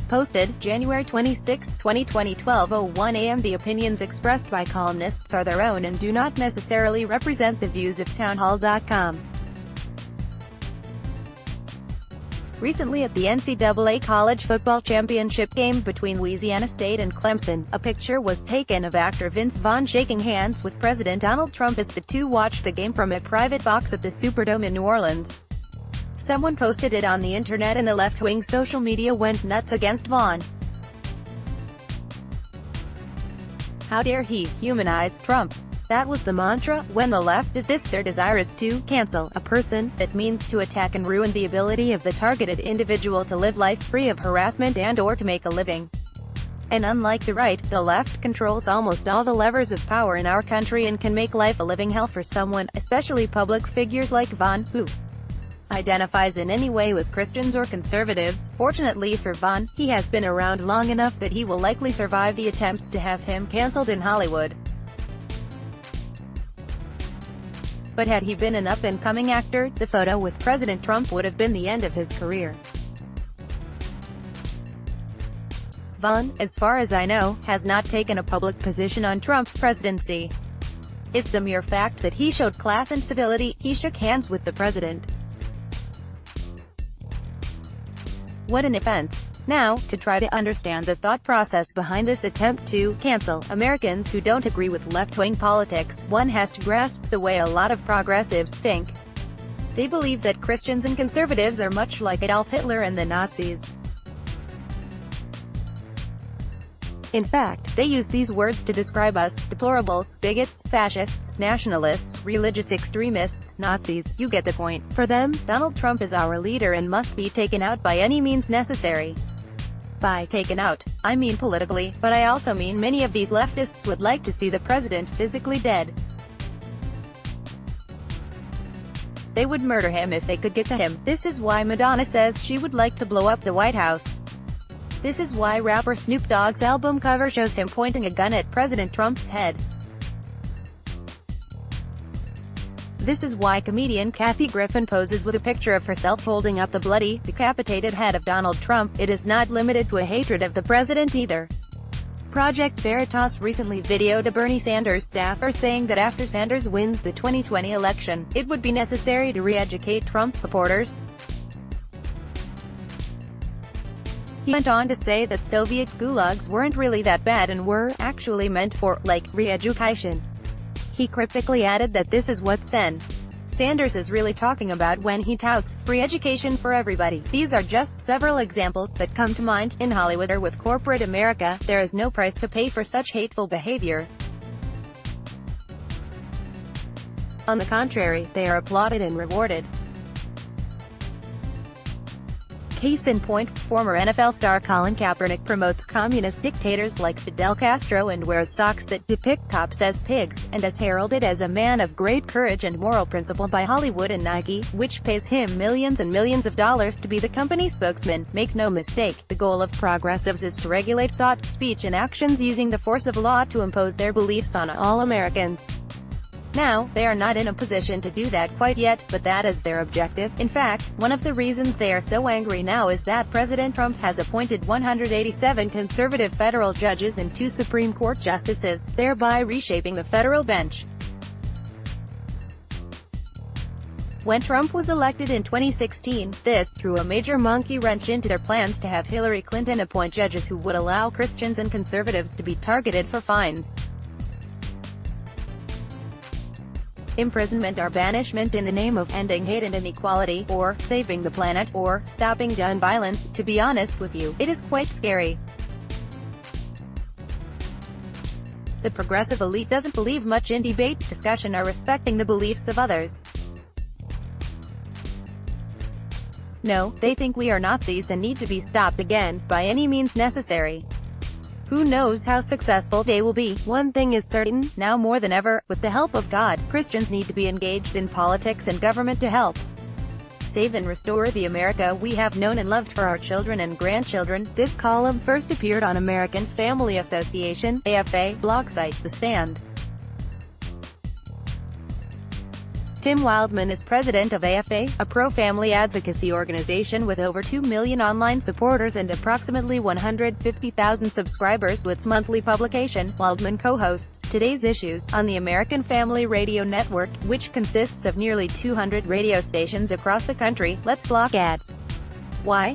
Posted, January 26, 2020, 12:01 a.m. The opinions expressed by columnists are their own and do not necessarily represent the views of townhall.com. Recently at the NCAA College Football Championship game between Louisiana State and Clemson, a picture was taken of actor Vince Vaughn shaking hands with President Donald Trump as the two watched the game from a private box at the Superdome in New Orleans. Someone posted it on the internet and the left-wing social media went nuts against Vaughn. How dare he humanize Trump? That was the mantra. When the left is this, their desire is to cancel a person. That means to attack and ruin the ability of the targeted individual to live life free of harassment and/or to make a living. And unlike the right, the left controls almost all the levers of power in our country and can make life a living hell for someone, especially public figures like Vaughn, who identifies in any way with Christians or conservatives. Fortunately for Vaughn, he has been around long enough that he will likely survive the attempts to have him cancelled in Hollywood. But had he been an up-and-coming actor, the photo with President Trump would have been the end of his career. Vaughn, as far as I know, has not taken a public position on Trump's presidency. It's the mere fact that he showed class and civility. He shook hands with the president. What an offense. Now, to try to understand the thought process behind this attempt to cancel Americans who don't agree with left-wing politics, one has to grasp the way a lot of progressives think. They believe that Christians and conservatives are much like Adolf Hitler and the Nazis. In fact, they use these words to describe us: deplorables, bigots, fascists, nationalists, religious extremists, Nazis. You get the point. For them, Donald Trump is our leader and must be taken out by any means necessary. By taken out, I mean politically, but I also mean many of these leftists would like to see the president physically dead. They would murder him if they could get to him. This is why Madonna says she would like to blow up the White House. This is why rapper Snoop Dogg's album cover shows him pointing a gun at President Trump's head. This is why comedian Kathy Griffin poses with a picture of herself holding up the bloody, decapitated head of Donald Trump. It is not limited to a hatred of the president either. Project Veritas recently videoed a Bernie Sanders staffer saying that after Sanders wins the 2020 election, it would be necessary to re-educate Trump supporters. He went on to say that Soviet gulags weren't really that bad and were actually meant for, like, re-education. He cryptically added that this is what Sanders is really talking about when he touts free education for everybody. These are just several examples that come to mind. In Hollywood or with corporate America, there is no price to pay for such hateful behavior. On the contrary, they are applauded and rewarded. Case in point, former NFL star Colin Kaepernick promotes communist dictators like Fidel Castro and wears socks that depict cops as pigs, and is heralded as a man of great courage and moral principle by Hollywood and Nike, which pays him millions and millions of dollars to be the company spokesman. Make no mistake, the goal of progressives is to regulate thought, speech and actions using the force of law to impose their beliefs on all Americans. Now, they are not in a position to do that quite yet, but that is their objective. In fact, one of the reasons they are so angry now is that President Trump has appointed 187 conservative federal judges and 2 Supreme Court justices, thereby reshaping the federal bench. When Trump was elected in 2016, this threw a major monkey wrench into their plans to have Hillary Clinton appoint judges who would allow Christians and conservatives to be targeted for fines, imprisonment or banishment in the name of ending hate and inequality, or saving the planet, or stopping gun violence. To be honest with you, it is quite scary. The progressive elite doesn't believe much in debate, discussion or respecting the beliefs of others. No, they think we are Nazis and need to be stopped again, by any means necessary. Who knows how successful they will be? One thing is certain, now more than ever, with the help of God, Christians need to be engaged in politics and government to help save and restore the America we have known and loved for our children and grandchildren. This column first appeared on American Family Association (AFA) blog site, The Stand. Tim Wildman is president of AFA, a pro-family advocacy organization with over 2 million online supporters and approximately 150,000 subscribers to its monthly publication. Wildman co-hosts Today's Issues on the American Family Radio Network, which consists of nearly 200 radio stations across the country. Let's block ads. Why?